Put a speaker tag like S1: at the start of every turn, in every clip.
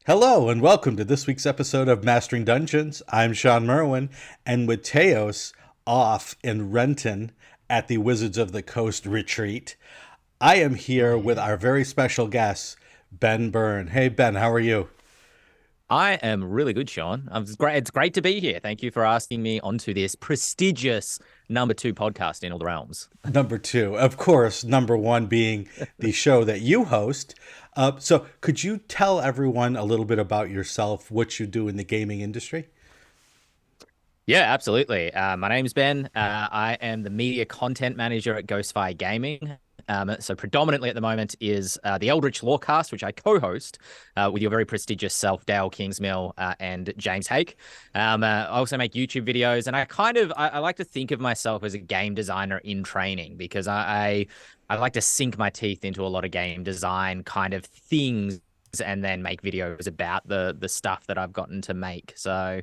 S1: Hello and welcome to this week's episode of Mastering Dungeons. I'm Shawn Merwin, and with Teos off in Renton at the Wizards of the Coast retreat, I am
S2: Oh
S1: here with
S2: yeah.
S1: our very special guest, Ben Byrne. Hey Ben, how are you?
S2: I am really good, Shawn. It's great to be here. Thank you for asking me onto this prestigious number two podcast in all the realms.
S1: Number two, of course, number one being the show that you host. So could you tell everyone a little bit about yourself, what you do in the gaming industry?
S2: Yeah, absolutely. My name's Ben. I am the media content manager at Ghostfire Gaming. So predominantly at the moment is the Eldritch Lorecast, which I co-host with your very prestigious self, Dale Kingsmill and James Hake. I also make YouTube videos, and I like to think of myself as a game designer in training because I like to sink my teeth into a lot of game design kind of things and then make videos about the stuff that I've gotten to make. So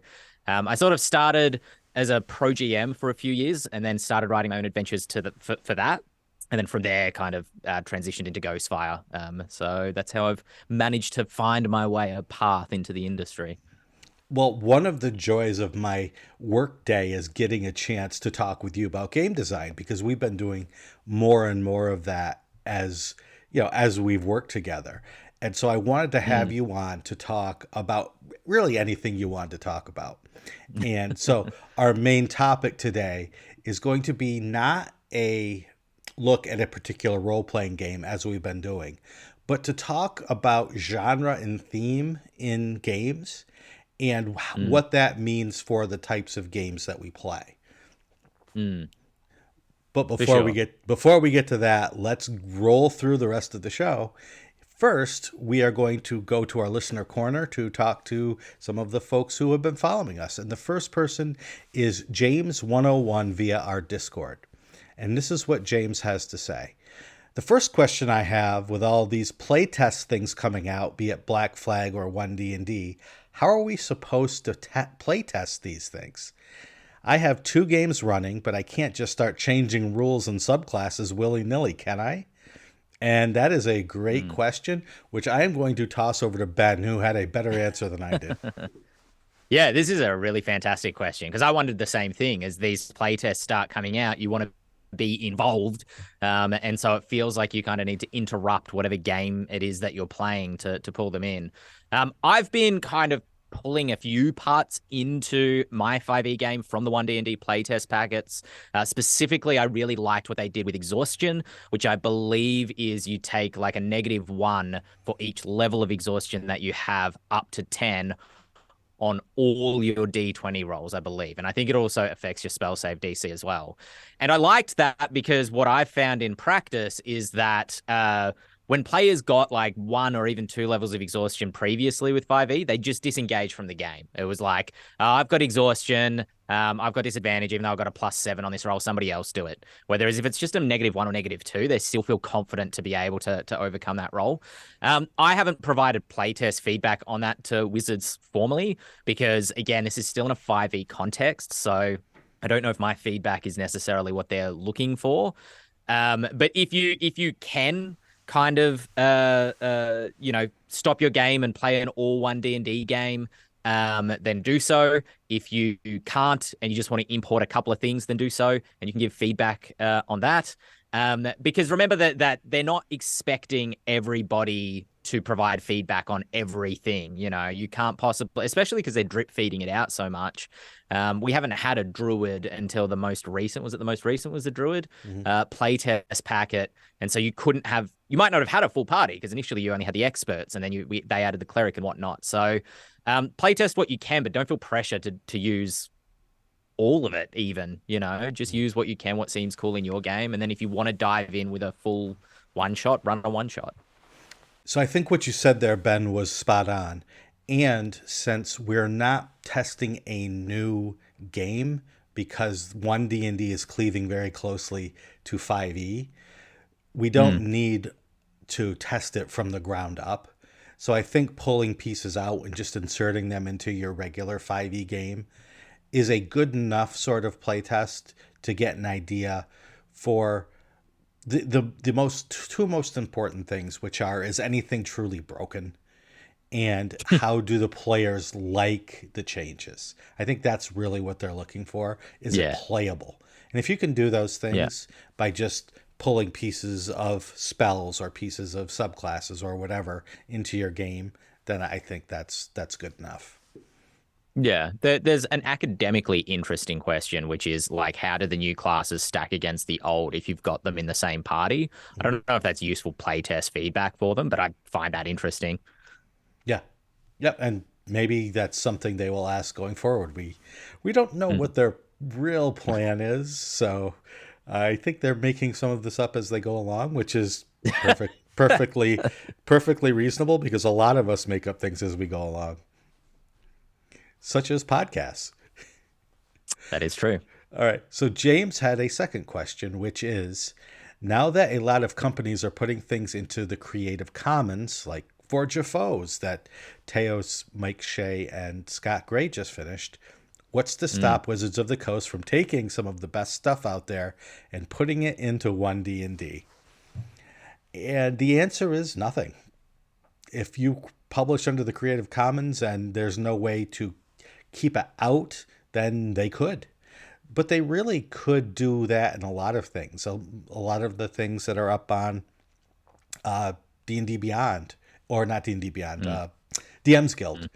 S2: I sort of started as a pro GM for a few years and then started writing my own adventures for that. And then from there, kind of transitioned into Ghostfire. So that's how I've managed to find my way a path into the industry.
S1: Well, one of the joys of my work day is getting a chance to talk with you about game design because we've been doing more and more of that as we've worked together. And so I wanted to have
S2: Mm.
S1: you on to talk about really anything you want to talk about. And so our main topic today is going to be not a look at a particular role playing game as we've been doing, but to talk about genre and theme in games and
S2: Mm.
S1: what that means for the types of games that we play.
S2: Mm.
S1: But
S2: For
S1: before we
S2: sure.
S1: get before we get to that, let's roll through the rest of the show. First, we are going to go to our listener corner to talk to some of the folks who have been following us. And the first person is James101 via our Discord. And this is what James has to say. The first question I have with all these playtest things coming out, be it Black Flag or 1D&D, how are we supposed to playtest these things? I have two games running, but I can't just start changing rules and subclasses willy-nilly, can I? And that is a great
S2: Mm.
S1: question, which I am going to toss over to Ben, who had a better answer than I did.
S2: Yeah, this is a really fantastic question because I wondered the same thing. As these playtests start coming out, you want to be involved. And so it feels like you kind of need to interrupt whatever game it is that you're playing to pull them in. I've been kind of pulling a few parts into my 5e game from the 1D&D playtest packets. Specifically, I really liked what they did with exhaustion, which I believe is you take like a -1 for each level of exhaustion that you have up to 10 on all your D20 rolls, I believe. And I think it also affects your spell save DC as well. And I liked that because what I found in practice is that when players got like one or even two levels of exhaustion previously with 5e, they just disengaged from the game. It was like, I've got exhaustion. I've got disadvantage, even though I've got a +7 on this roll, somebody else do it. Whereas if it's just a -1 or -2, they still feel confident to be able to overcome that roll. I haven't provided playtest feedback on that to Wizards formally because again, this is still in a 5e context. So I don't know if my feedback is necessarily what they're looking for. But if you can kind of stop your game and play an all one D&D game, then do so. If you can't and you just want to import a couple of things, then do so, and you can give feedback on that. Because remember that they're not expecting everybody to provide feedback on everything. You know, you can't possibly, especially because they're drip feeding it out so much. We haven't had a druid until the most recent. Was it the most recent? Was the druid
S1: Mhm.
S2: playtest packet? And so you couldn't have. You might not have had a full party because initially you only had the experts, and then they added the cleric and whatnot. So playtest what you can, but don't feel pressure to use all of it even, just use what you can, what seems cool in your game. And then if you want to dive in with a full one shot, run a one shot.
S1: So I think what you said there, Ben, was spot on. And since we're not testing a new game because 1D&D is cleaving very closely to 5e, we don't
S2: Mm,
S1: need to test it from the ground up. So I think pulling pieces out and just inserting them into your regular 5e game is a good enough sort of playtest to get an idea for the most two most important things, which are, is anything truly broken, and how do the players like the changes. I think that's really what they're looking for. Is it
S2: Yeah.
S1: playable? And if you can do those
S2: Yeah.
S1: things by just pulling pieces of spells or pieces of subclasses or whatever into your game, then I think that's good enough.
S2: Yeah, there's an academically interesting question, which is like, how do the new classes stack against the old if you've got them in the same party? I
S1: Mhm.
S2: don't know if that's useful playtest feedback for them, but I find that interesting.
S1: Yeah. Yep. And maybe that's something they will ask going forward. We don't know
S2: Mm.
S1: what their real plan is, so I think they're making some of this up as they go along, which is perfectly reasonable because a lot of us make up things as we go along, such as podcasts.
S2: That is true.
S1: All right. So James had a second question, which is now that a lot of companies are putting things into the Creative Commons, like Forge of Foes that Teos, Mike Shea, and Scott Gray just finished, what's to
S2: Mm.
S1: stop Wizards of the Coast from taking some of the best stuff out there and putting it into one D&D? And the answer is nothing. If you publish under the Creative Commons and there's no way to keep it out, then they could. But they really could do that in a lot of things. A lot of the things that are up on D&D Beyond, or not D&D Beyond,
S2: Mm.
S1: DM's Guild,
S2: Mm.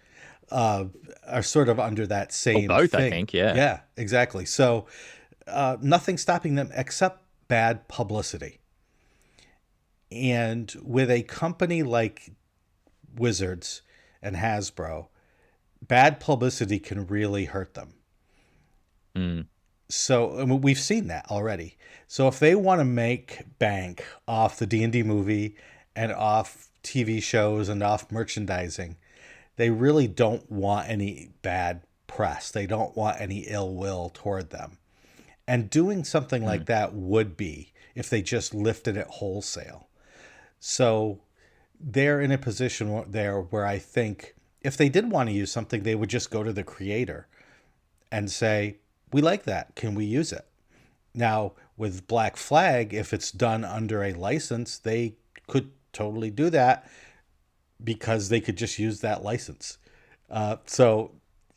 S1: uh, are sort of under that
S2: Or
S1: same
S2: both, I
S1: thing.
S2: think. Yeah.
S1: Yeah, exactly. So nothing stopping them except bad publicity. And with a company like Wizards and Hasbro, bad publicity can really hurt them.
S2: Mm.
S1: So I mean, we've seen that already. So if they want to make bank off the D&D movie and off TV shows and off merchandising, they really don't want any bad press. They don't want any ill will toward them. And doing something like
S2: Mm.
S1: that would be if they just lifted it wholesale. So they're in a position there where I think if they did want to use something, they would just go to the creator and say, we like that. Can we use it? Now, with Black Flag, if it's done under a license, they could totally do that because they could just use that license. So,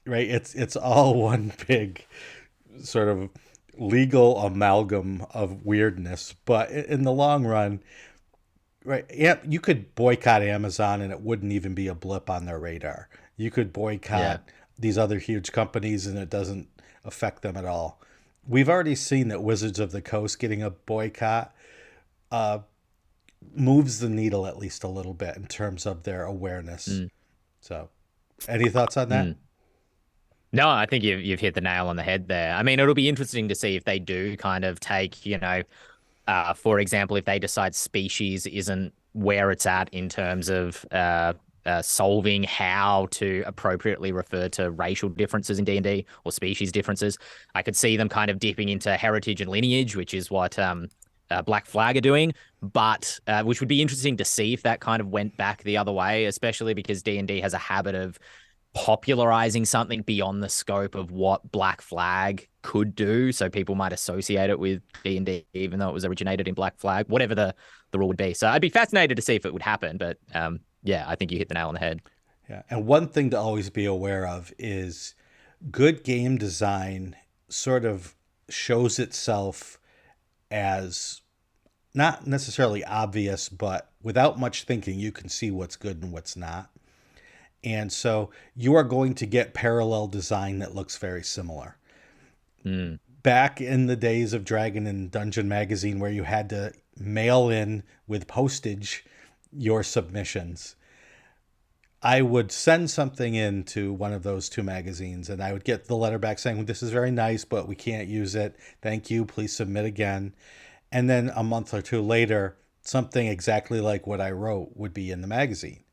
S1: right, it's all one big sort of legal amalgam of weirdness. But in the long run, right, yeah, you could boycott Amazon and it wouldn't even be a blip on their radar. You could
S2: Yeah.
S1: boycott these other huge companies and it doesn't affect them at all. We've already seen that Wizards of the Coast getting a boycott uh, moves the needle at least a little bit in terms of their awareness.
S2: Mm.
S1: So, any thoughts on that?
S2: Mm. No, I think you've hit the nail on the head there. I mean, it'll be interesting to see if they do kind of take, for example, if they decide species isn't where it's at in terms of solving how to appropriately refer to racial differences in D&D or species differences. I could see them kind of dipping into heritage and lineage, which is what Black Flag are doing, but which would be interesting to see if that kind of went back the other way, especially because D&D has a habit of popularizing something beyond the scope of what Black Flag could do. So people might associate it with D&D, even though it was originated in Black Flag, whatever the rule would be. So I'd be fascinated to see if it would happen. But yeah, I think you hit the nail on the head.
S1: Yeah. And one thing to always be aware of is good game design sort of shows itself as not necessarily obvious, but without much thinking, you can see what's good and what's not. And so you are going to get parallel design that looks very similar.
S2: Mm.
S1: Back in the days of Dragon and Dungeon magazine, where you had to mail in with postage your submissions, I would send something in to one of those two magazines and I would get the letter back saying, this is very nice, but we can't use it. Thank you. Please submit again. And then a month or two later, something exactly like what I wrote would be in the magazine.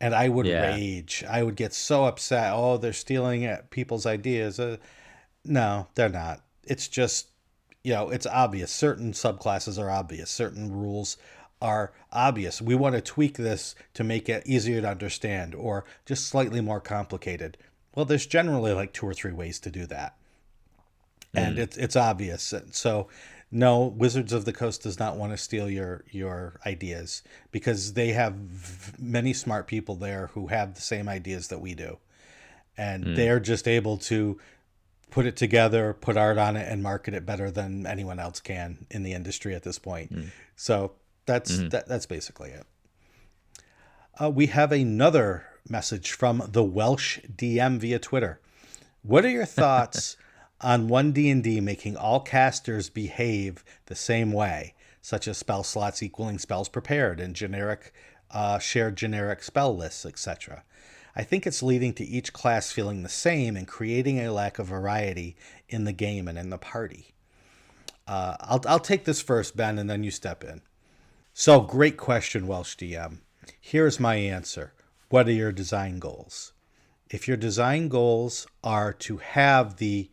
S1: And I would
S2: Yeah.
S1: rage. I would get so upset. Oh, they're stealing people's ideas. No, they're not. It's just, it's obvious. Certain subclasses are obvious. Certain rules are obvious. We want to tweak this to make it easier to understand or just slightly more complicated. Well, there's generally like two or three ways to do that. And
S2: Mm.
S1: it's obvious. So No, Wizards of the Coast does not want to steal your ideas because they have many smart people there who have the same ideas that we do. And
S2: Mm,
S1: they're just able to put it together, put art on it, and market it better than anyone else can in the industry at this point.
S2: mm,
S1: So
S2: mm.
S1: that's basically it. We have another message from the Welsh DM via Twitter. What are your thoughts on 1D&D making all casters behave the same way, such as spell slots equaling spells prepared and generic shared generic spell lists, etc.? I think it's leading to each class feeling the same and creating a lack of variety in the game and in the party. I'll take this first, Ben, and then you step in. So, great question, Welsh DM. Here's my answer. What are your design goals? If your design goals are to have the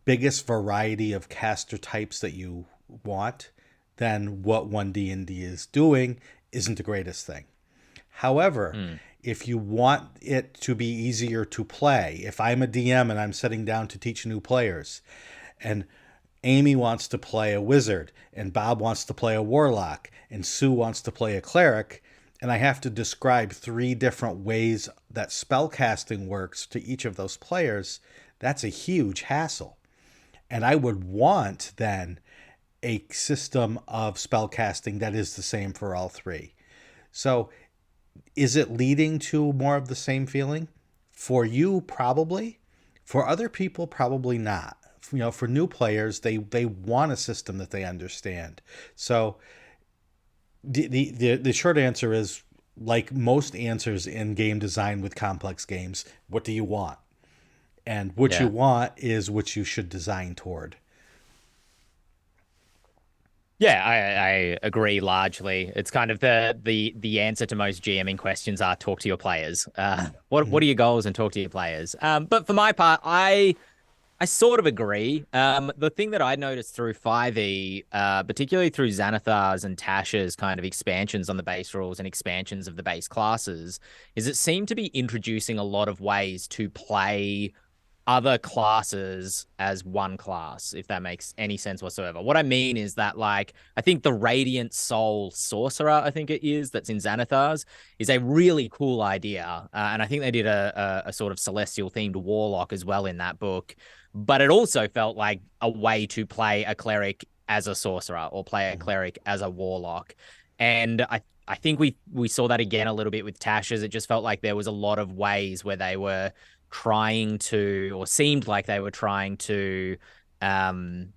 S1: biggest variety of caster types that you want, then what 1D&D is doing isn't the greatest thing. However,
S2: Mm.
S1: if you want it to be easier to play, if I'm a DM and I'm sitting down to teach new players, and Amy wants to play a wizard, and Bob wants to play a warlock, and Sue wants to play a cleric, and I have to describe 3 different ways that spellcasting works to each of those players, that's a huge hassle. And I would want then a system of spellcasting that is the same for all 3. So is it leading to more of the same feeling? For you, probably. For other people, probably not. For new players, they want a system that they understand. So the short answer is, like most answers in game design with complex games, what do you want? And what you
S2: Yeah.
S1: want is what you should design toward.
S2: Yeah, I agree largely. It's kind of the answer to most GMing questions are talk to your players. What
S1: Mhm.
S2: are your goals and talk to your players. But for my part, I sort of agree. The thing that I noticed through 5e, particularly through Xanathar's and Tasha's kind of expansions on the base rules and expansions of the base classes, is it seemed to be introducing a lot of ways to play other classes as one class, if that makes any sense whatsoever. What I mean is that, like, I think the Radiant Soul Sorcerer, I think it is, that's in Xanathar's, is a really cool idea. And I think they did a sort of celestial themed warlock as well in that book. But it also felt like a way to play a cleric as a sorcerer or play a
S1: Mhm.
S2: cleric as a warlock. And I think we saw that again a little bit with Tasha's. It just felt like there was a lot of ways where they were trying to, or seemed like they were trying to, um,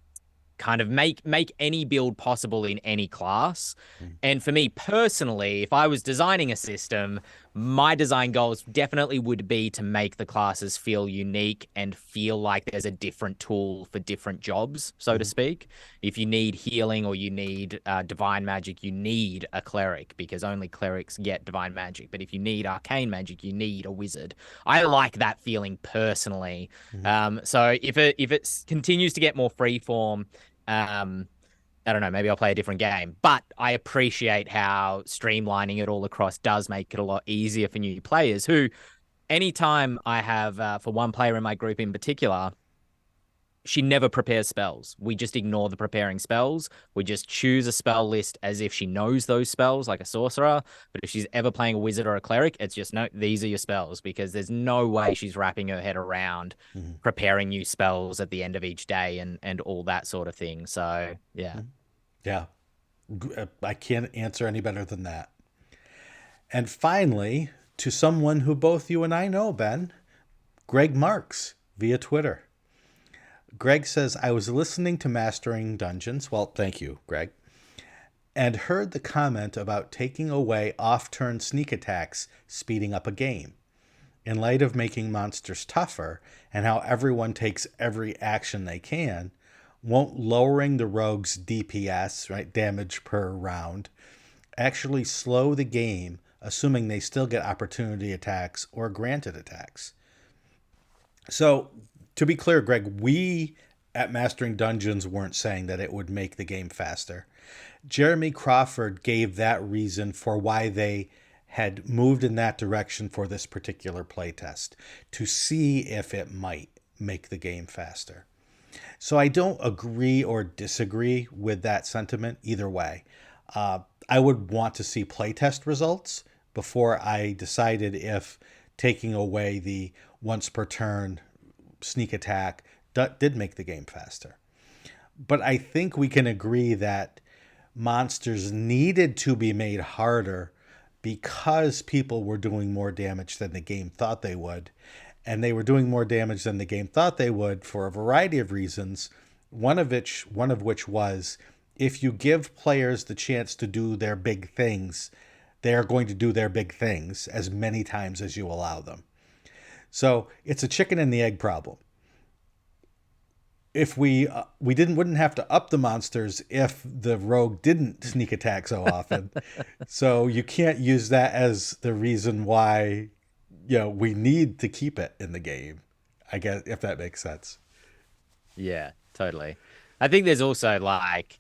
S2: kind of make any build possible in any class.
S1: Mhm.
S2: And for me personally, if I was designing a system, my design goals definitely would be to make the classes feel unique and feel like there's a different tool for different jobs, so to
S1: Mhm.
S2: speak. If you need healing or you need divine magic, you need a cleric because only clerics get divine magic. But if you need arcane magic, you need a wizard. I like that feeling personally.
S1: Mhm.
S2: So if it continues to get more freeform, um, I don't know, maybe I'll play a different game. But I appreciate how streamlining it all across does make it a lot easier for new players who, anytime I have, for one player in my group in particular, she never prepares spells. We just ignore the preparing spells. We just choose a spell list as if she knows those spells, like a sorcerer. But if she's ever playing a wizard or a cleric, it's just no, these are your spells because there's no way she's wrapping her head around
S1: Mhm.
S2: preparing new spells at the end of each day and all that sort of thing. So yeah.
S1: Mhm. Yeah, I can't answer any better than that. And finally, to someone who both you and I know, Ben, Greg Marks via Twitter. Greg says, I was listening to Mastering Dungeons. Well, thank you, Greg. And heard the comment about taking away off turn sneak attacks, speeding up a game. In light of making monsters tougher and how everyone takes every action they can, won't lowering the rogue's DPS, right, damage per round, actually slow the game, assuming they still get opportunity attacks or granted attacks? So, to be clear, Greg, we at Mastering Dungeons weren't saying that it would make the game faster. Jeremy Crawford gave that reason for why they had moved in that direction for this particular playtest, to see if it might make the game faster. So I don't agree or disagree with that sentiment either way. I would want to see playtest results before I decided if taking away the once per turn sneak attack did make the game faster. But I think we can agree that monsters needed to be made harder because people were doing more damage than the game thought they would. And they were doing more damage than the game thought they would for a variety of reasons. One of which was if you give players the chance to do their big things, they are going to do their big things as many times as you allow them. So it's a chicken and the egg problem. If we wouldn't have to up the monsters if the rogue didn't sneak attack so often. So you can't use that as the reason why we need to keep it in the game. I guess if that makes sense.
S2: Yeah, totally. I think there's also like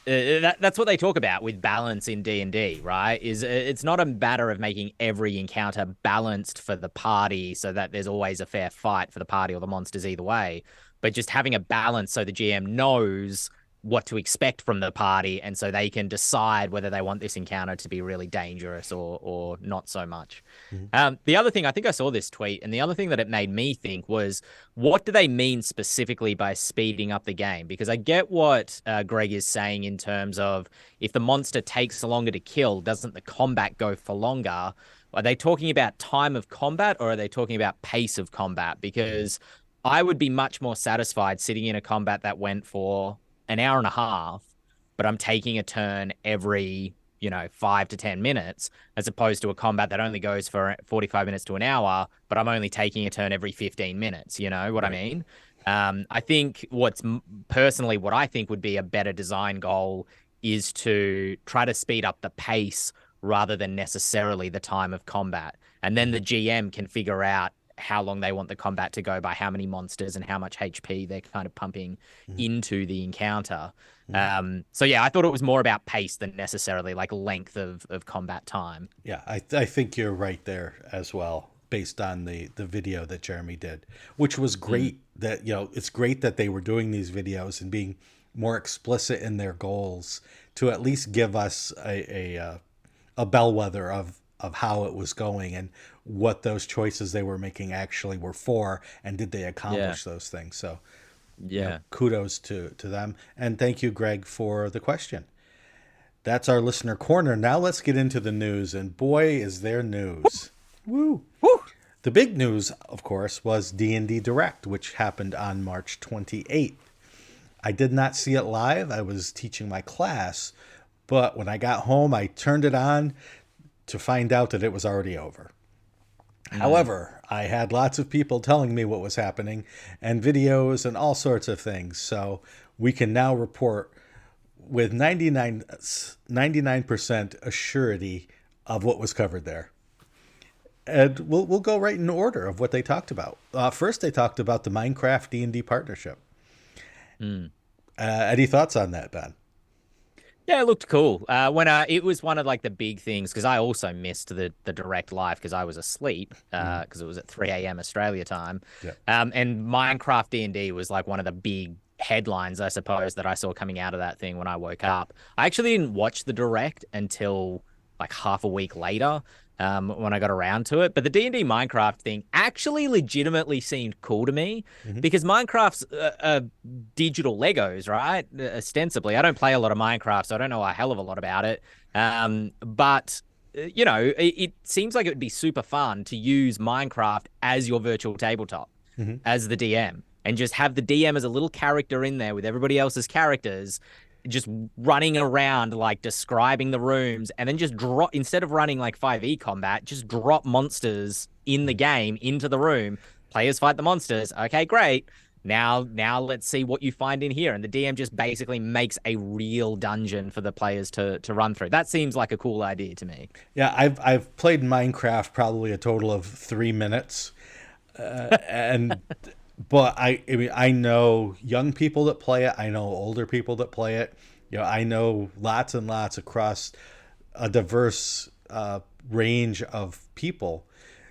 S2: that's what they talk about with balance in D&D, right? Is it's not a matter of making every encounter balanced for the party so that there's always a fair fight for the party or the monsters either way, but just having a balance so the GM knows what to expect from the party and so they can decide whether they want this encounter to be really dangerous or not so much. The other thing, I think I saw this tweet, and the other thing that it made me think was, what do they mean specifically by speeding up the game? Because I get what Greg is saying in terms of if the monster takes longer to kill, doesn't the combat go for longer? Are they talking about time of combat or are they talking about pace of combat? Because I would be much more satisfied sitting in a combat that went for an hour and a half, but I'm taking a turn every 5 to 10 minutes, as opposed to a combat that only goes for 45 minutes to an hour, but I'm only taking a turn every 15 minutes. You know what I mean? I think personally, what I think would be a better design goal is to try to speed up the pace rather than necessarily the time of combat. And then the GM can figure out how long they want the combat to go by how many monsters and how much HP they're kind of pumping into the encounter. So yeah, I thought it was more about pace than necessarily like length of combat time.
S1: Yeah, I think you're right there as well, based on the video that Jeremy did, which was great. That it's great that they were doing these videos and being more explicit in their goals to at least give us a bellwether of how it was going and what those choices they were making actually were for, and did they accomplish those things. So kudos to them, and thank you, Greg, for the question. That's our listener corner. Now let's get into the news, and boy is there news. Woo!
S2: Woo!
S1: The big news, of course, was D&D Direct, which happened on March 28th. I did not see it live. I was teaching my class, but when I got home, I turned it on to find out that it was already over. However, I had lots of people telling me what was happening and videos and all sorts of things. So we can now report with 99% assurity of what was covered there. And we'll go right in order of what they talked about. First, they talked about the Minecraft D&D partnership. Any thoughts on that, Ben?
S2: Yeah, it looked cool. It was one of like the big things, because I also missed the direct live because I was asleep because it was at 3 a.m. Australia time.
S1: Yeah.
S2: And Minecraft D&D was like one of the big headlines, I suppose, that I saw coming out of that thing when I woke up. I actually didn't watch the direct until like half a week later, when I got around to it. But the D&D Minecraft thing actually legitimately seemed cool to me, because Minecraft's digital Legos, right? Ostensibly. I don't play a lot of Minecraft, so I don't know a hell of a lot about it. But it seems like it would be super fun to use Minecraft as your virtual tabletop, as the DM, and just have the DM as a little character in there with everybody else's characters, just running around, like describing the rooms, and then just drop, instead of running like 5e combat, just drop monsters in the game into the room. Players fight the monsters. Okay, great. Now let's see what you find in here. And the DM just basically makes a real dungeon for the players to run through. That seems like a cool idea to me.
S1: Yeah, I've played Minecraft probably a total of 3 minutes. But I know young people that play it. I know older people that play it. I know lots and lots across a diverse range of people.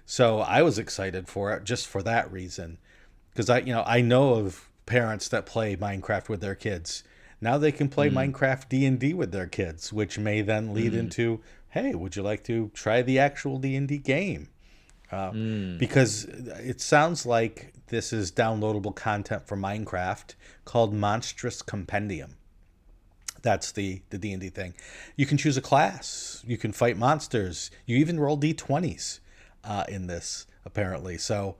S1: So I was excited for it just for that reason, because I know of parents that play Minecraft with their kids. Now they can play Minecraft D&D with their kids, which may then lead into, hey, would you like to try the actual D&D game? Because it sounds like this is downloadable content for Minecraft called Monstrous Compendium. That's the D&D thing. You can choose a class. You can fight monsters. You even roll D20s in this, apparently. So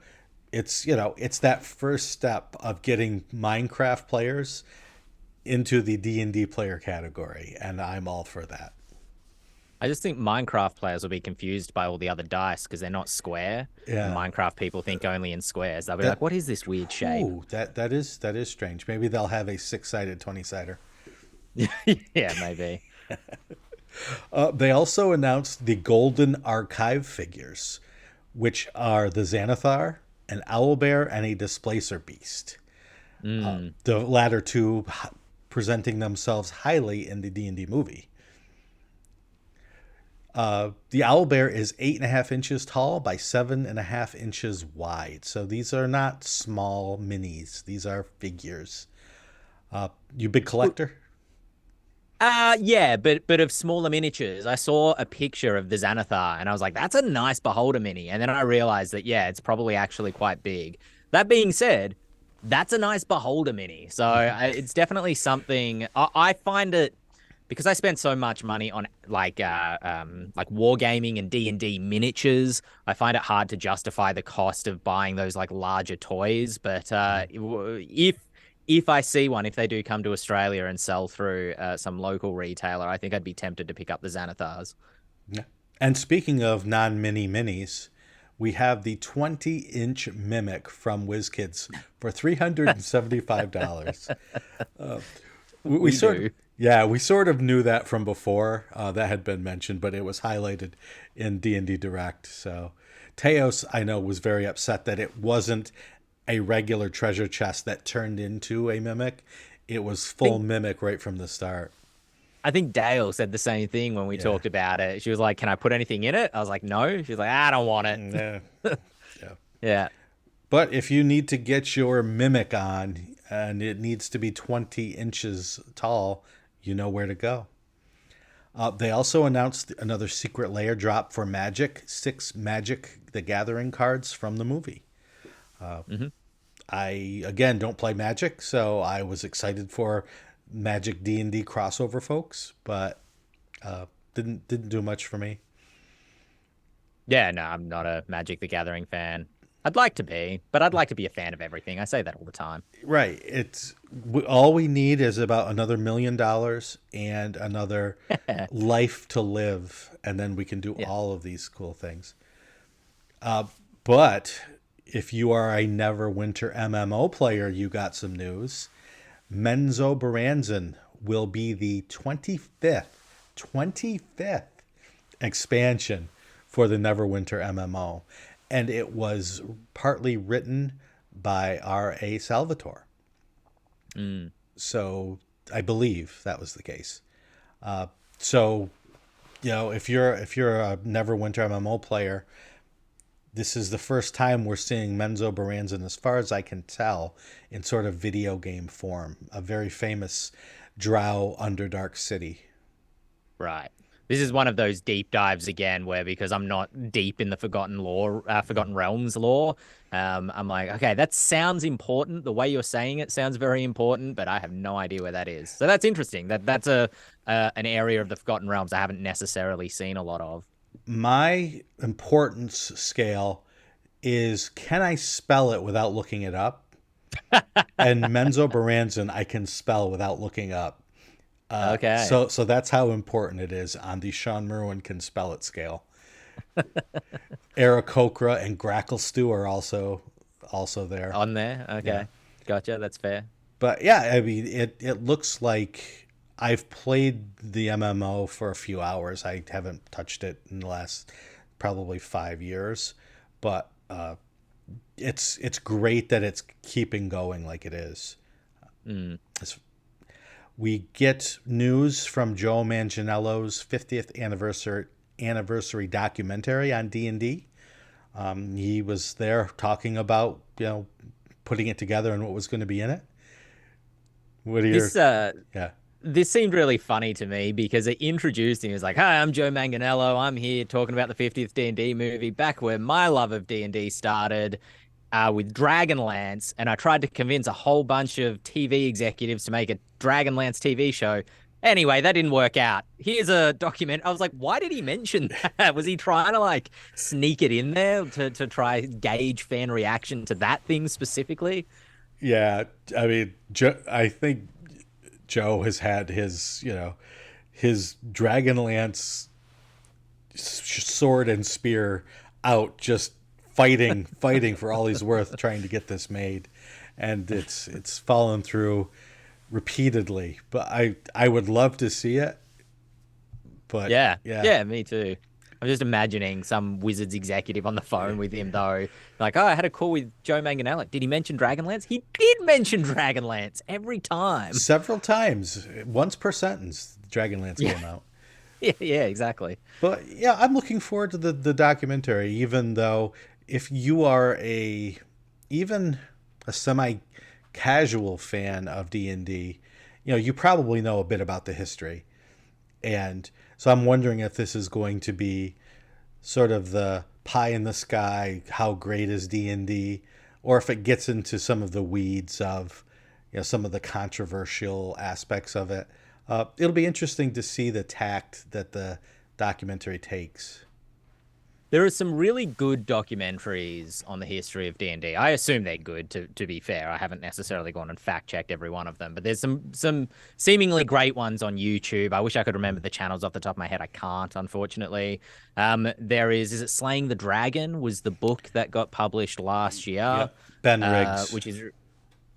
S1: it's that first step of getting Minecraft players into the D&D player category, and I'm all for that.
S2: I just think Minecraft players will be confused by all the other dice because they're not square. And
S1: Yeah.
S2: Minecraft people think only in squares. They'll be like, "What is this weird shape?"
S1: Ooh, that is strange. Maybe they'll have a 6-sided 20-sider.
S2: Yeah, maybe.
S1: They also announced the Golden Archive figures, which are the Xanathar, an Owlbear, and a Displacer Beast. The latter two presenting themselves highly in the D&D movie. The Owlbear is 8.5 inches tall by 7.5 inches wide. So these are not small minis. These are figures. You big collector?
S2: Yeah, but of smaller miniatures. I saw a picture of the Xanathar and I was like, that's a nice beholder mini. And then I realized that, yeah, it's probably actually quite big. That being said, that's a nice beholder mini. So it's definitely something I find it because I spent so much money on like wargaming and D&D miniatures. I find it hard to justify the cost of buying those like larger toys. But if I see one, if they do come to Australia and sell through some local retailer, I think I'd be tempted to pick up the Xanathars.
S1: Yeah. And speaking of non-mini minis, we have the 20-inch Mimic from WizKids for $375. We sort of knew that from before. That had been mentioned, but it was highlighted in D&D Direct. So Teos, I know, was very upset that it wasn't a regular treasure chest that turned into a Mimic. It was full Mimic right from the start.
S2: I think Dale said the same thing when we talked about it. She was like, "Can I put anything in it?" I was like, "No." She was like, "I don't want it."
S1: Yeah.
S2: Yeah.
S1: But if you need to get your Mimic on and it needs to be 20 inches tall, you know where to go. They also announced another secret layer drop for Magic, 6 Magic the Gathering cards from the movie. I, again, don't play Magic, so I was excited for Magic D&D crossover folks, but didn't do much for me.
S2: Yeah, no, I'm not a Magic the Gathering fan. I'd like to be, but I'd like to be a fan of everything. I say that all the time.
S1: Right. It's all we need is about another $1 million and another life to live, and then we can do all of these cool things. But if you are a Neverwinter MMO player, you got some news. Menzo Baranzan will be the 25th expansion for the Neverwinter MMO. And it was partly written by R.A. Salvatore. So I believe that was the case. So, if you're a Neverwinter MMO player, this is the first time we're seeing Menzo Baranzan, as far as I can tell, in sort of video game form. A very famous drow Underdark city.
S2: Right. This is one of those deep dives again, where because I'm not deep in the Forgotten Realms lore, I'm like, okay, that sounds important. The way you're saying it sounds very important, but I have no idea where that is. So that's interesting. That's an area of the Forgotten Realms I haven't necessarily seen a lot of.
S1: My importance scale is, can I spell it without looking it up? And Menzo Baranzan I can spell without looking up.
S2: Okay.
S1: So that's how important it is on the Shawn Merwin can spell it scale. Aarakocra and Gracklestew are also there.
S2: On there? Okay. Yeah. Gotcha. That's fair.
S1: But yeah, I mean, it looks like I've played the MMO for a few hours. I haven't touched it in the last probably 5 years. But it's great that it's keeping going like it is. We get news from Joe Manganiello's 50th anniversary documentary on D&D. He was there talking about putting it together and what was going to be in it. What are your
S2: This uh
S1: yeah.
S2: this seemed really funny to me because it introduced him as like, "Hi, I'm Joe Manganiello. I'm here talking about the 50th D&D movie, back where my love of D&D started, with Dragonlance, and I tried to convince a whole bunch of TV executives to make a Dragonlance TV show. Anyway, that didn't work out. Here's a document." I was like, why did he mention that? Was he trying to like sneak it in there to try gauge fan reaction to that thing specifically?
S1: Yeah, I mean, I think Joe has had his, his Dragonlance sword and spear out, just fighting for all he's worth, trying to get this made, and it's fallen through repeatedly. But I would love to see it. But
S2: Yeah,
S1: yeah,
S2: yeah, me too. I'm just imagining some Wizards executive on the phone with him, though. Like, oh, I had a call with Joe Manganiello. Did he mention Dragonlance? He did mention Dragonlance every time.
S1: several times, once per sentence, Dragonlance
S2: Yeah,
S1: came out.
S2: yeah, yeah, exactly.
S1: But yeah, I'm looking forward to the documentary, even though if you are even a semi casual fan of D&D, you probably know a bit about the history. And so I'm wondering if this is going to be sort of the pie in the sky, how great is D&D, or if it gets into some of the weeds of, some of the controversial aspects of it. It'll be interesting to see the tact that the documentary takes.
S2: There are some really good documentaries on the history of D&D. I assume they're good, to be fair. I haven't necessarily gone and fact checked every one of them, but there's some seemingly great ones on YouTube. I wish I could remember the channels off the top of my head. I can't, unfortunately. There is it Slaying the Dragon was the book that got published last year,
S1: Yep. Ben Riggs.
S2: which is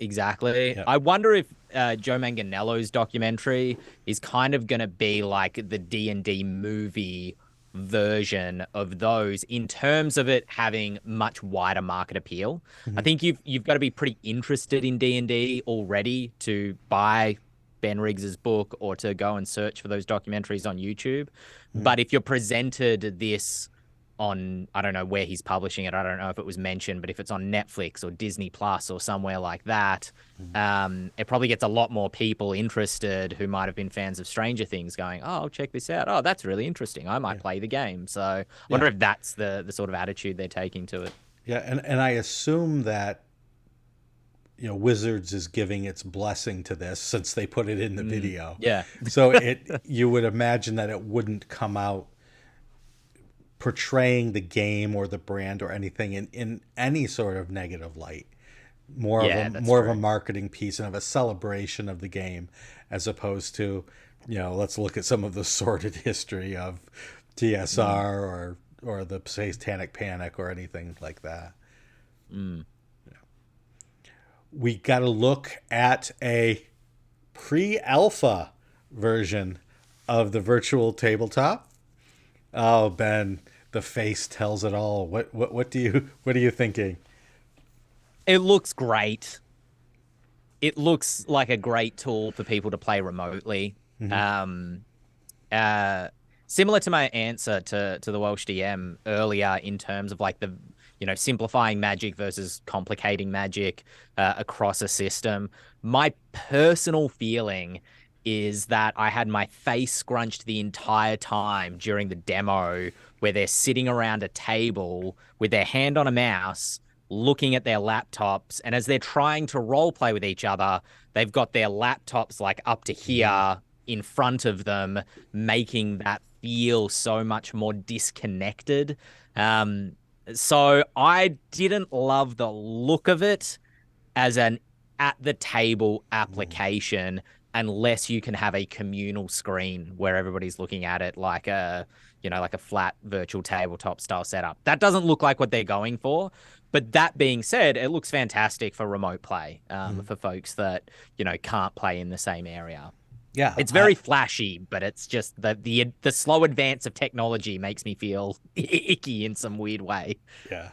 S2: exactly.
S1: Yep.
S2: I wonder if Joe Manganiello's documentary is kind of going to be like the D&D movie version of those in terms of it having much wider market appeal. I
S1: Mm-hmm.
S2: think you've got to be pretty interested in D&D already to buy Ben Riggs's book or to go and search for those documentaries on YouTube.
S1: Mm-hmm.
S2: But if you're presented this on, I don't know where he's publishing it. I don't know if it was mentioned, but if it's on Netflix or Disney Plus or somewhere like that, it probably gets a lot more people interested who might have been fans of Stranger Things going, oh, I'll check this out. Oh, that's really interesting. I might
S1: Yeah.
S2: play the game. So I
S1: Yeah.
S2: wonder if that's the sort of attitude they're taking to it.
S1: Yeah, and I assume that Wizards is giving its blessing to this since they put it in the video.
S2: Yeah.
S1: So you would imagine that it wouldn't come out portraying the game or the brand or anything in any sort of negative light. More
S2: Yeah,
S1: of a
S2: that's
S1: more of a
S2: true.
S1: marketing piece and of a celebration of the game, as opposed to, let's look at some of the sordid history of TSR or the Satanic Panic or anything like that.
S2: Mm.
S1: We got to look at a pre-alpha version of the virtual tabletop. Oh, Ben, the face tells it all. What are you thinking?
S2: It looks great. It looks like a great tool for people to play remotely.
S1: Mm-hmm.
S2: Um, uh, Similar to my answer to the Welsh DM earlier in terms of like the simplifying magic versus complicating magic across a system. My personal feeling is that I had my face scrunched the entire time during the demo where they're sitting around a table with their hand on a mouse looking at their laptops, and as they're trying to role play with each other, they've got their laptops like up to
S1: Mm-hmm.
S2: here in front of them, making that feel so much more disconnected. Um, so I didn't love the look of it as an at the table application unless you can have a communal screen where everybody's looking at it like a flat virtual tabletop style setup. That doesn't look like what they're going for. But that being said, it looks fantastic for remote play,
S1: Mm-hmm.
S2: for folks that can't play in the same area.
S1: Yeah,
S2: It's very flashy, but it's just the slow advance of technology makes me feel icky in some weird way.
S1: yeah.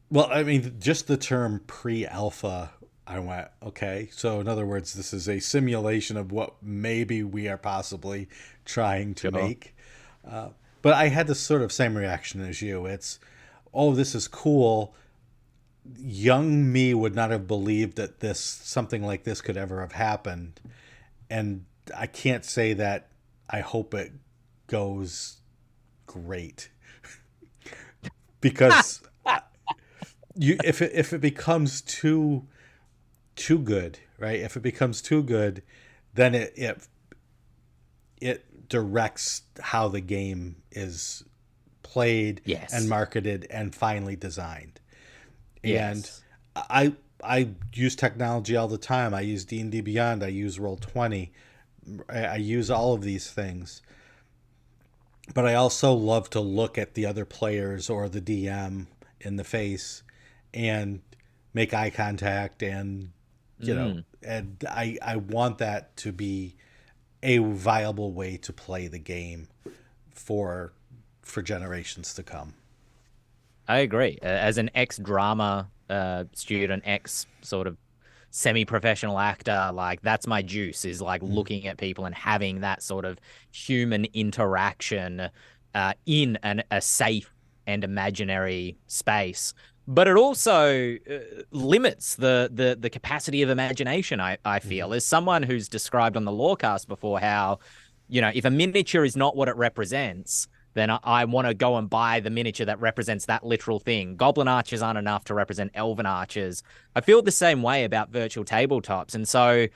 S1: Well, I mean, just the term pre-alpha, I went, okay. So in other words, this is a simulation of what maybe we are possibly trying to
S2: Sure.
S1: make. But I had the sort of same reaction as you. It's, oh, this is cool. young me would not have believed that something like this could ever have happened. And I can't say that I hope it goes great because if it becomes too good, right? If it becomes too good, then it directs how the game is played and
S2: Yes.
S1: marketed and finally designed. And
S2: Yes.
S1: I use technology all the time. I use D&D Beyond. I use Roll20. I use all of these things. But I also love to look at the other players or the DM in the face and make eye contact, and
S2: Mm.
S1: and I want that to be a viable way to play the game for generations to come.
S2: I agree. As an ex-drama student, ex sort of semi-professional actor, like that's my juice, is like
S1: Mm-hmm.
S2: looking at people and having that sort of human interaction in a safe and imaginary space. But it also limits the capacity of imagination, I
S1: Mm-hmm.
S2: feel. As someone who's described on the Lorecast before how, if a miniature is not what it represents, then I want to go and buy the miniature that represents that literal thing. Goblin archers aren't enough to represent elven archers. I feel the same way about virtual tabletops. And so,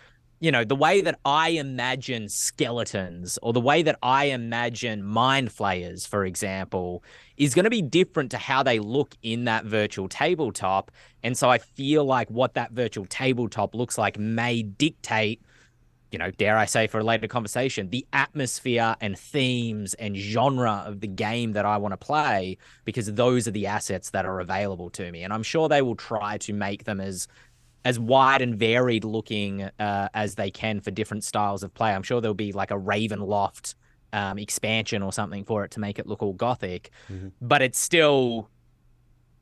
S2: the way that I imagine skeletons or the way that I imagine mind flayers, for example, is going to be different to how they look in that virtual tabletop. And so I feel like what that virtual tabletop looks like may dictate, dare I say for a later conversation, the atmosphere and themes and genre of the game that I want to play, because those are the assets that are available to me. And I'm sure they will try to make them as wide and varied looking as they can for different styles of play. I'm sure there'll be like a Ravenloft expansion or something for it to make it look all gothic,
S1: Mm-hmm.
S2: but it's still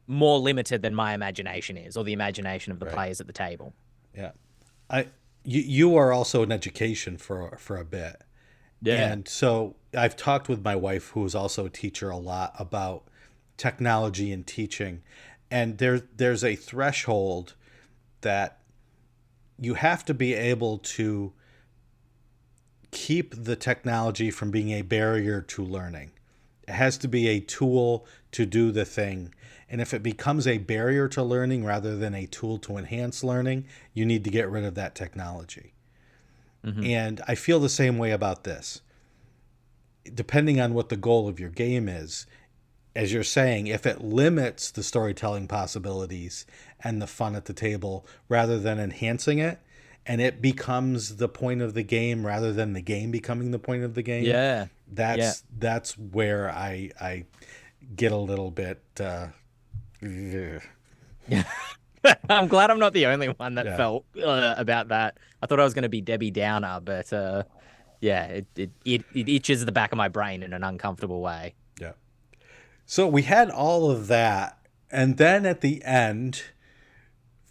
S2: more limited than my imagination is, or the imagination of the
S1: Right.
S2: players at the table.
S1: Yeah. I you are also in education for a bit.
S2: Yeah.
S1: And so I've talked with my wife, who is also a teacher, a lot about technology and teaching. And there's a threshold that you have to be able to keep the technology from being a barrier to learning. It has to be a tool to do the thing. And if it becomes a barrier to learning rather than a tool to enhance learning, you need to get rid of that technology.
S2: Mm-hmm.
S1: And I feel the same way about this. Depending on what the goal of your game is, as you're saying, if it limits the storytelling possibilities and the fun at the table rather than enhancing it, and it becomes the point of the game rather than the game becoming the point of the game,
S2: Yeah. Yeah.
S1: that's where I get a little bit
S2: Yeah. I'm glad I'm not the only one that
S1: yeah.
S2: felt about that. I thought I was going to be Debbie Downer, but yeah, it itches the back of my brain in an uncomfortable way.
S1: Yeah. So we had all of that, and then at the end,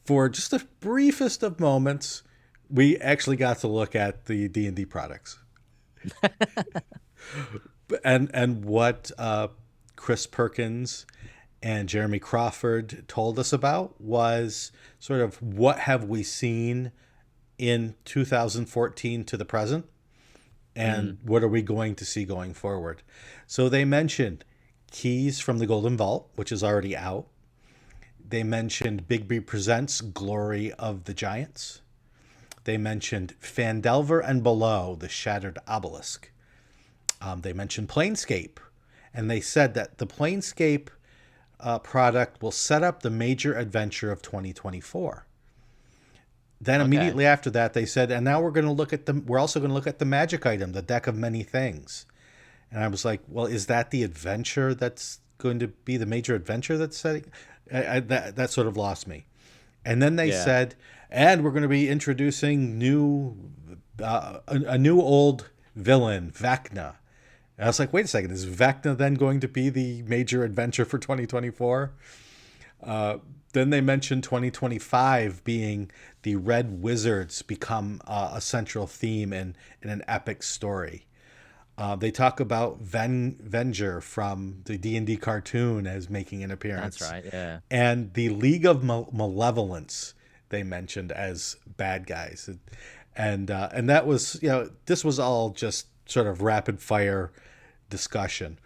S1: for just the briefest of moments, we actually got to look at the D&D products. And what Chris Perkins and Jeremy Crawford told us about was sort of what have we seen in 2014 to the present, and
S2: Mm,
S1: what are we going to see going forward. So they mentioned Keys from the Golden Vault, which is already out. They mentioned Bigby Presents Glory of the Giants. They mentioned Fandelver and Below, the Shattered Obelisk. They mentioned Planescape, and they said that the Planescape product will set up the major adventure of 2024. Then
S2: okay.
S1: immediately after that, they said, and now we're going to look at the. We're also going to look at the magic item, the deck of many things. And I was like, well, is that the adventure that's going to be the major adventure that's setting? That sort of lost me. And then they
S2: Yeah.
S1: said, and we're going to be introducing a new old villain, Vecna. And I was like, wait a second, is Vecna then going to be the major adventure for 2024? Then they mentioned 2025 being the Red Wizards become a central theme in an epic story. They talk about Venger from the D&D cartoon as making an
S2: That's
S1: appearance,
S2: right. Yeah.
S1: and the League of Malevolence they mentioned as bad guys, and that was, this was all just sort of rapid fire discussion.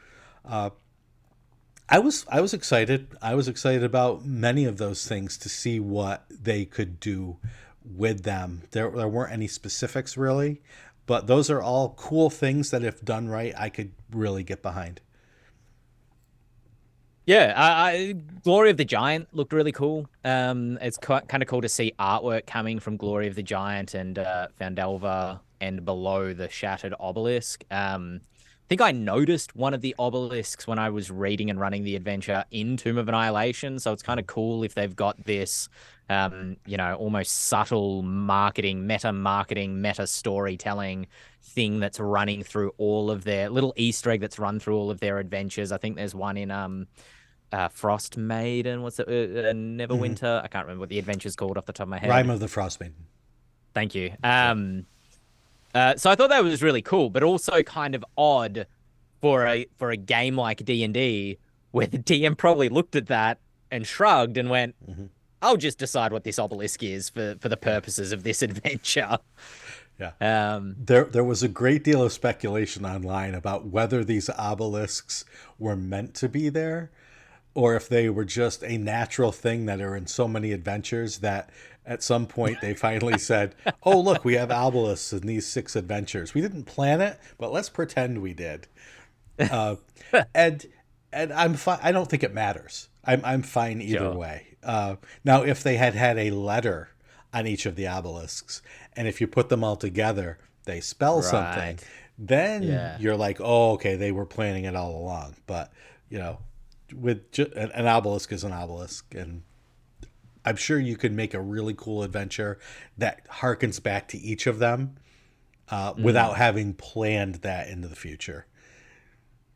S1: I was excited. I was excited about many of those things to see what they could do with them. There weren't any specifics really, but those are all cool things that if done right, I could really get behind.
S2: Yeah, Glory of the Giant looked really cool. It's kind of cool to see artwork coming from Glory of the Giant and Fandelver and below the Shattered Obelisk. I think I noticed one of the obelisks when I was reading and running the adventure in Tomb of Annihilation. So it's kind of cool if they've got this, almost subtle marketing, meta storytelling thing that's running through all of their little Easter egg that's run through all of their adventures. I think there's one in Frost Maiden. What's it?
S1: Mm-hmm.
S2: Neverwinter. I can't remember what the adventure's called off the top of my
S1: Rime
S2: head.
S1: of the Frostmaiden.
S2: Thank you.
S1: Yeah.
S2: So I thought that was really cool, but also kind of odd for a game like D&D, where the DM probably looked at that and shrugged and went,
S1: Mm-hmm.
S2: "I'll just decide what this obelisk is for the
S1: Yeah.
S2: purposes of this adventure."
S1: Yeah.
S2: Um,
S1: There was a great deal of speculation online about whether these obelisks were meant to be there, or if they were just a natural thing that are in so many adventures that at some point they finally said, "Oh, look, we have obelisks in these 6 adventures. We didn't plan it, but let's pretend we did." Uh, and and I'm fine. I don't think it matters. I'm fine either
S2: sure.
S1: way. Now, if they had had a letter on each of the obelisks, and if you put them all together, they spell something,
S2: Right.
S1: then
S2: Yeah.
S1: you're like, oh, okay, they were planning it all along. But you know, an obelisk is an obelisk, and I'm sure you could make a really cool adventure that harkens back to each of them without
S2: Mm.
S1: having planned that into the future.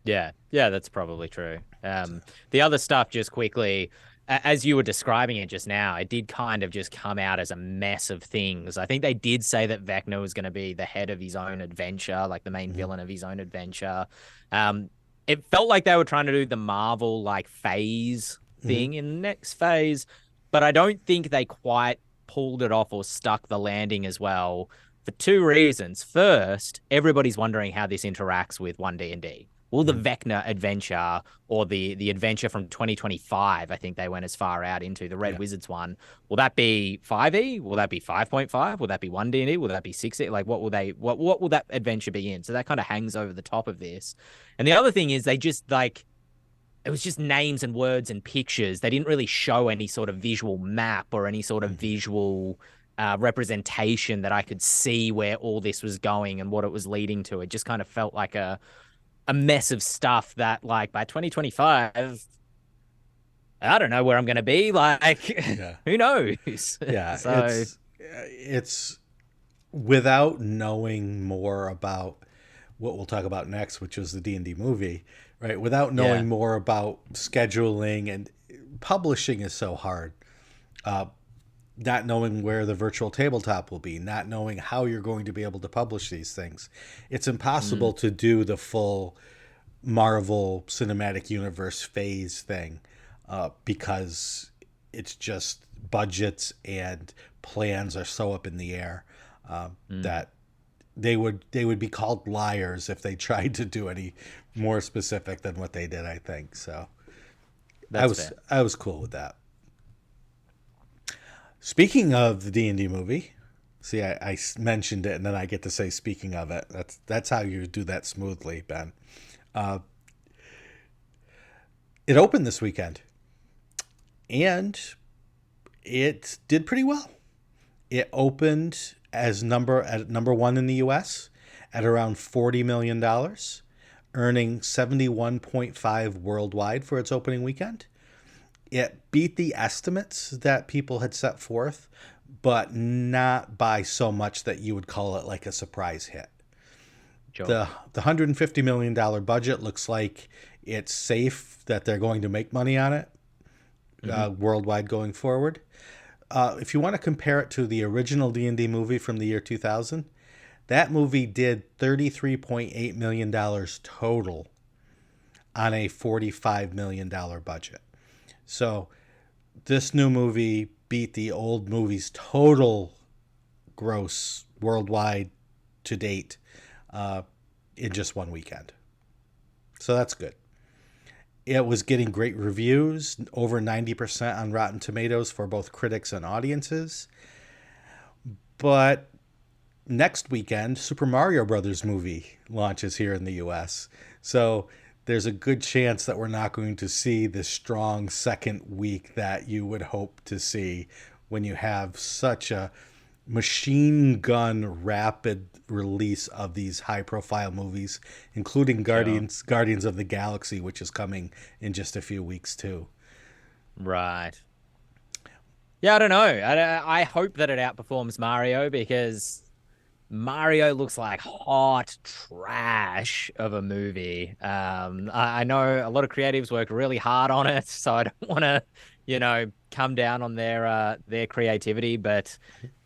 S2: Yeah, yeah, that's probably true.
S1: So,
S2: The other stuff, just quickly, as you were describing it just now, it did kind of just come out as a mess of things. I think they did say that Vecna was going to be the head of his own adventure, like the main
S1: mhm,
S2: villain of his own adventure. Um, it felt like they were trying to do the Marvel like phase
S1: mhm,
S2: thing in the next phase, but I don't think they quite pulled it off or stuck the landing as well for two reasons. First, everybody's wondering how this interacts with 1D&D. Will the
S1: mhm.
S2: Vecna adventure or the adventure from 2025, I think they went as far out into the Red
S1: Yeah.
S2: Wizards one, will that be 5e? Will that be 5.5? Will that be 1D&D? Will that be 6e? Like what will that adventure be in? So that kind of hangs over the top of this. And the other thing is they just like it was just names and words and pictures. They didn't really show any sort of visual map or any sort of
S1: Mhm.
S2: visual representation that I could see where all this was going and what it was leading to. It just kind of felt like a mess of stuff that like by 2025, I don't know where I'm going to be. Like,
S1: Yeah.
S2: who knows?
S1: Yeah.
S2: So,
S1: It's without knowing more about what we'll talk about next, which is the D&D movie, right? Without
S2: yeah.
S1: knowing more about scheduling, and publishing is so hard. Uh, Not knowing where the virtual tabletop will be, not knowing how you're going to be able to publish these things. It's
S2: Mm,
S1: impossible to do the full Marvel Cinematic Universe phase thing because it's just budgets and plans are so up in the air
S2: mm,
S1: that they would be called liars if they tried to do any more specific than what they did. I think so. I
S2: that's
S1: was
S2: fair.
S1: I was cool with that. Speaking of the D&D movie, see, I mentioned it and then I get to say speaking of it. That's how you do that smoothly, Ben. Uh, it opened this weekend and it did pretty well. It opened as number one in the U.S. at around $40 million, earning 71.5 worldwide for its opening weekend. It beat the estimates that people had set forth, but not by so much that you would call it like a surprise hit.
S2: Sure.
S1: The $150 million budget looks like it's safe that they're going to make money on it
S2: Hmm.
S1: worldwide going forward. If you want to compare it to the original D&D movie from the year 2000, That movie did $33.8 million total on a $45 million budget. So this new movie beat the old movie's total gross worldwide to date in just one weekend. So that's good. It was getting great reviews, over 90% on Rotten Tomatoes for both critics and audiences. But next weekend, Super Mario Brothers movie launches here in the US. So there's a good chance that we're not going to see the strong second week that you would hope to see when you have such a machine gun rapid release of these high profile movies, including Guardians of the Galaxy, which is coming in just a few weeks too.
S2: Right. Yeah, I don't know. I hope that it outperforms Mario because Mario looks like hot trash of a movie. I know a lot of creatives work really hard on it, so I don't want to, come down on their creativity. But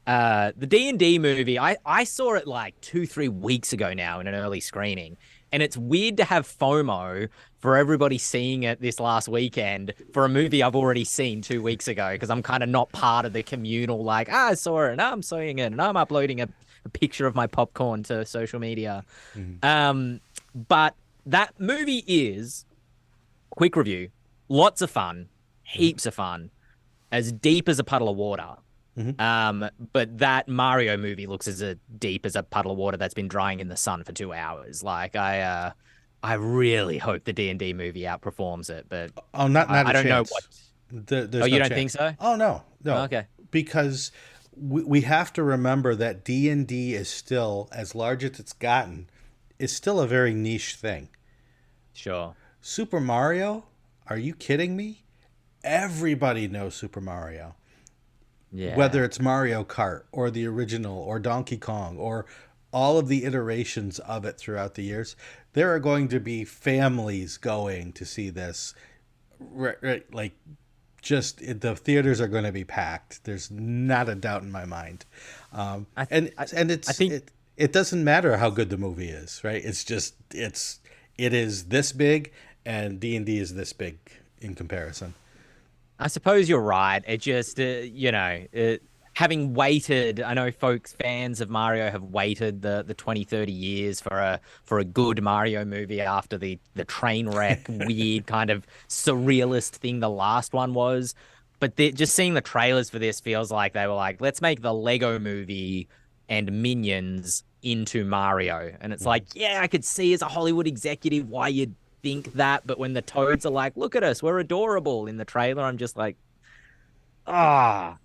S2: the D&D movie, I saw it like 2-3 weeks ago now in an early screening, and it's weird to have FOMO for everybody seeing it this last weekend for a movie I've already seen 2 weeks ago because I'm kind of not part of the communal like I saw it and I'm seeing it and I'm uploading a picture of my popcorn to social media. But that movie is, quick review, lots of fun, heaps of fun, as deep as a puddle of water. But that Mario movie looks as deep as a puddle of water that's been drying in the sun for 2 hours. Like I really hope the D&D movie outperforms it, but
S1: not
S2: I
S1: a
S2: don't know
S1: chance.
S2: what.
S1: There's
S2: You
S1: no
S2: don't think
S1: chance.
S2: so?
S1: Oh no,
S2: Okay.
S1: because we have to remember that D&D is still, as large as it's gotten, is still a very niche thing.
S2: Sure.
S1: Super Mario? Are you kidding me? Everybody knows Super Mario.
S2: Yeah.
S1: Whether it's Mario Kart or the original or Donkey Kong or all of the iterations of it throughout the years, there are going to be families going to see this. Like, just the theaters are going to be packed. There's not a doubt in my mind. And
S2: I think
S1: it doesn't matter how good the movie is, right? It's just it is this big, and D&D is this big in comparison.
S2: I suppose you're right. It just, having waited, I know fans of Mario have waited the 20, 30 years for a good Mario movie after the train wreck, weird kind of surrealist thing the last one was. But just seeing the trailers for this feels like they were like, let's make the Lego movie and Minions into Mario. And it's like, yeah, I could see as a Hollywood executive why you'd think that, but when the toads are like, look at us, we're adorable in the trailer, I'm just like, ah.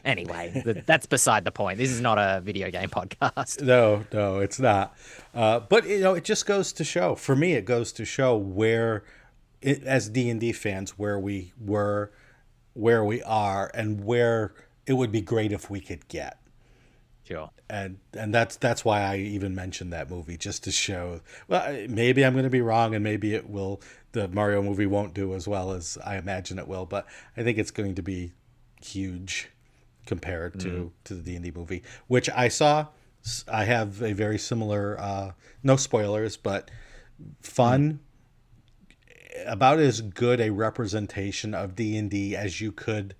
S2: Anyway, that's beside the point. This is not a video game podcast.
S1: No, it's not. But it just goes to show. For me, it goes to show as D&D fans, where we were, where we are, and where it would be great if we could get.
S2: Sure.
S1: And that's why I even mentioned that movie, just to show. Well, maybe I'm going to be wrong, and maybe it will. The Mario movie won't do as well as I imagine it will, but I think it's going to be huge compared to the D&D movie, which I saw. I have a very similar, no spoilers, but fun, about as good a representation of D&D as you could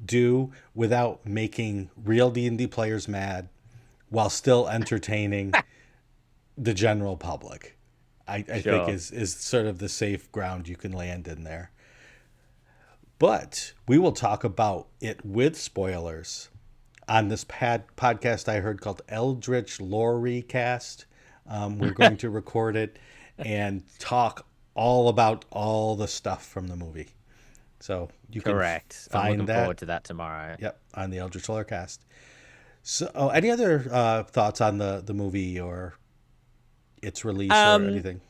S1: do without making real D&D players mad while still entertaining the general public. I think is sort of the safe ground you can land in there. But we will talk about it with spoilers on this podcast I heard called Eldritch Lore Recast. We're going to record it and talk all about all the stuff from the movie. So you can
S2: Correct.
S1: find
S2: I'm looking
S1: that.
S2: forward to that tomorrow.
S1: Yep, on the Eldritch Lore Cast. So, any other thoughts on the movie or its release or anything?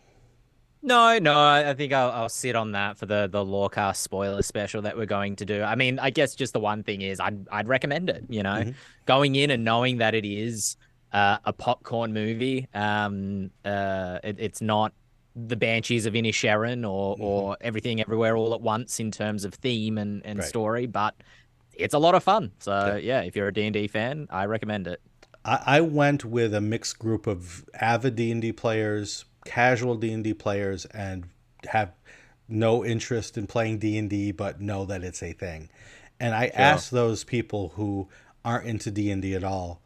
S2: No, I think I'll sit on that for the Lorecast spoiler special that we're going to do. I mean, I guess just the one thing is I'd recommend it, going in and knowing that it is a popcorn movie. It's not the Banshees of Inisherin or Everything Everywhere All at Once in terms of theme and
S1: Right.
S2: story, but it's a lot of fun. So
S1: Yeah.
S2: yeah, if you're a D&D fan, I recommend it.
S1: I went with a mixed group of avid D&D players, casual D&D players, and have no interest in playing D&D but know that it's a thing. And I
S2: Sure.
S1: asked those people who aren't into D&D at all,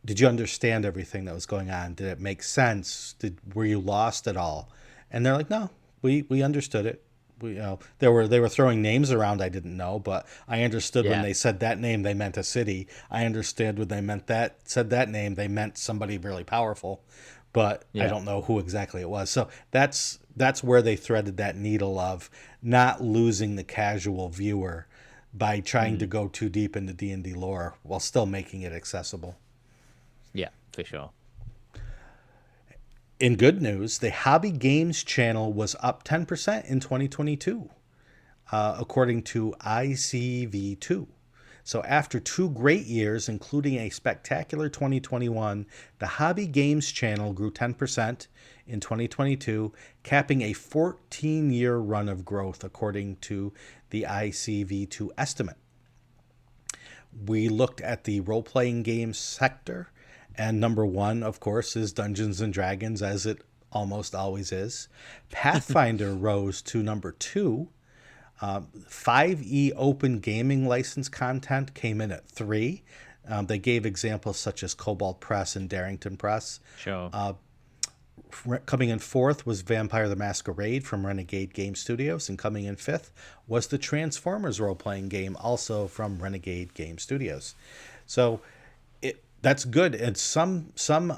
S1: did you understand everything that was going on? Did it make sense? Were you lost at all? And they're like, no, we understood it. They were throwing names around I didn't know, but I understood when
S2: Yeah.
S1: they said that name they meant a city. I understood when they meant that said that name they meant somebody really powerful, but I
S2: Yeah.
S1: don't know who exactly it was. So that's where they threaded that needle of not losing the casual viewer by trying to
S2: Mm.
S1: go too deep into D&D lore while still making it accessible.
S2: Yeah, for sure.
S1: In good news, the Hobby Games channel was up 10% in 2022, according to ICV2. So, after 2 great years, including a spectacular 2021, the Hobby Games channel grew 10% in 2022, capping a 14-year run of growth, according to the ICV2 estimate. We looked at the role playing games sector, and number one, of course, is Dungeons and Dragons, as it almost always is. Pathfinder rose to number two. 5e open gaming license content came in at three. They gave examples such as Cobalt Press and Darrington Press.
S2: Sure.
S1: Coming in fourth was Vampire the Masquerade from Renegade Game Studios, and coming in fifth was the Transformers role playing game, also from Renegade Game Studios. So that's good. And some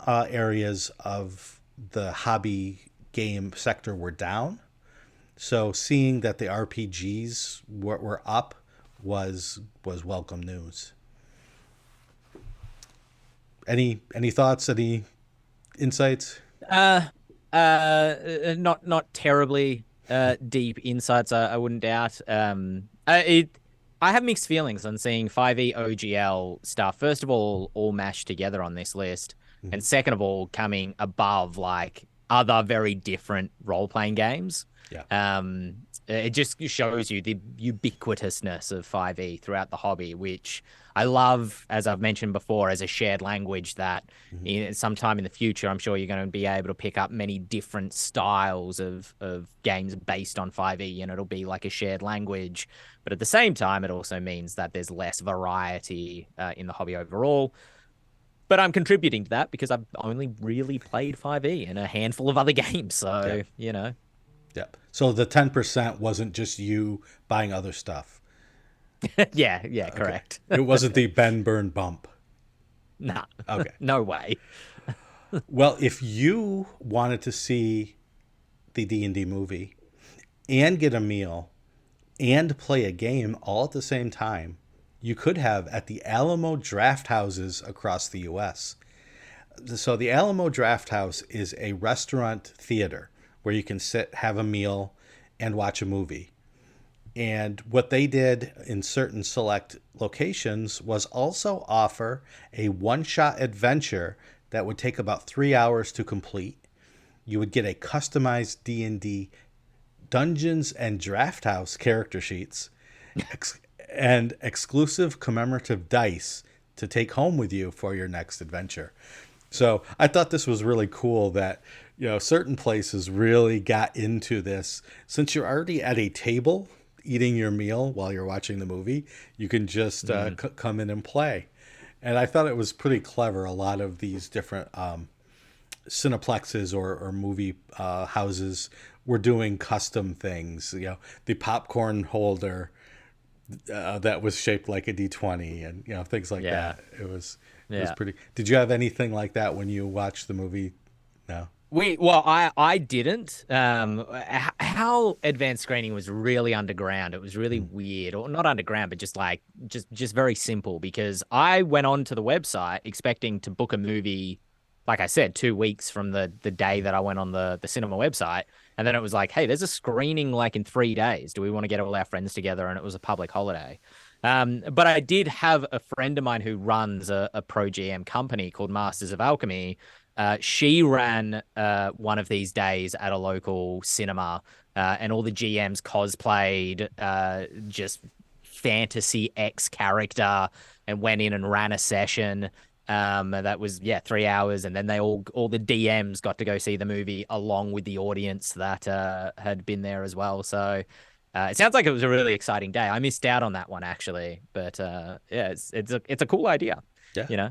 S1: areas of the hobby game sector were down. So seeing that the RPGs were up was welcome news. Any thoughts? Any insights?
S2: Uh, not terribly deep insights. I wouldn't doubt. I have mixed feelings on seeing 5e OGL stuff. First of all mashed together on this list,
S1: Mm-hmm.
S2: and second of all, coming above like other very different role playing games.
S1: Yeah.
S2: It just shows you the ubiquitousness of 5e throughout the hobby, which I love, as I've mentioned before, as a shared language that
S1: Mm-hmm.
S2: sometime in the future, I'm sure you're going to be able to pick up many different styles of games based on 5e, and it'll be like a shared language. But at the same time, it also means that there's less variety in the hobby overall. But I'm contributing to that because I've only really played 5e and a handful of other games.
S1: Yeah.
S2: So,
S1: Yeah. So the 10% wasn't just you buying other stuff.
S2: yeah,
S1: Okay.
S2: correct.
S1: It wasn't the Byrne bump.
S2: Nah,
S1: Okay.
S2: no way.
S1: Well, if you wanted to see the D&D movie and get a meal and play a game all at the same time, you could have at the Alamo Draft Houses across the US. So the Alamo Draft House is a restaurant theater where you can sit, have a meal, and watch a movie. And what they did in certain select locations was also offer a one-shot adventure that would take about 3 hours to complete. You would get a customized D&D Dungeons and Draft House character sheets ex- and exclusive commemorative dice to take home with you for your next adventure. So I thought this was really cool that certain places really got into this. Since you're already at a table eating your meal while you're watching the movie, you can just
S2: Mm,
S1: come in and play. And I thought it was pretty clever. A lot of these different cineplexes or movie houses were doing custom things. The popcorn holder that was shaped like a D20, and things like
S2: yeah,
S1: that. It was
S2: yeah.
S1: pretty. Did you have anything like that when you watched the movie? No.
S2: I didn't. How advanced screening was really underground. It was really
S1: Mm.
S2: weird, or not underground, but just like just very simple. Because I went on to the website expecting to book a movie, like I said, 2 weeks from the day that I went on the cinema website, and then it was like, hey, there's a screening like in 3 days. Do we want to get all our friends together? And it was a public holiday. But I did have a friend of mine who runs a pro GM company called Masters of Alchemy. She ran one of these days at a local cinema, and all the GMs cosplayed just fantasy X character and went in and ran a session. That was 3 hours, and then they all the DMs got to go see the movie along with the audience that had been there as well. So it sounds like it was a really exciting day. I missed out on that one actually, but yeah, it's a cool idea,
S1: Yeah.
S2: you know.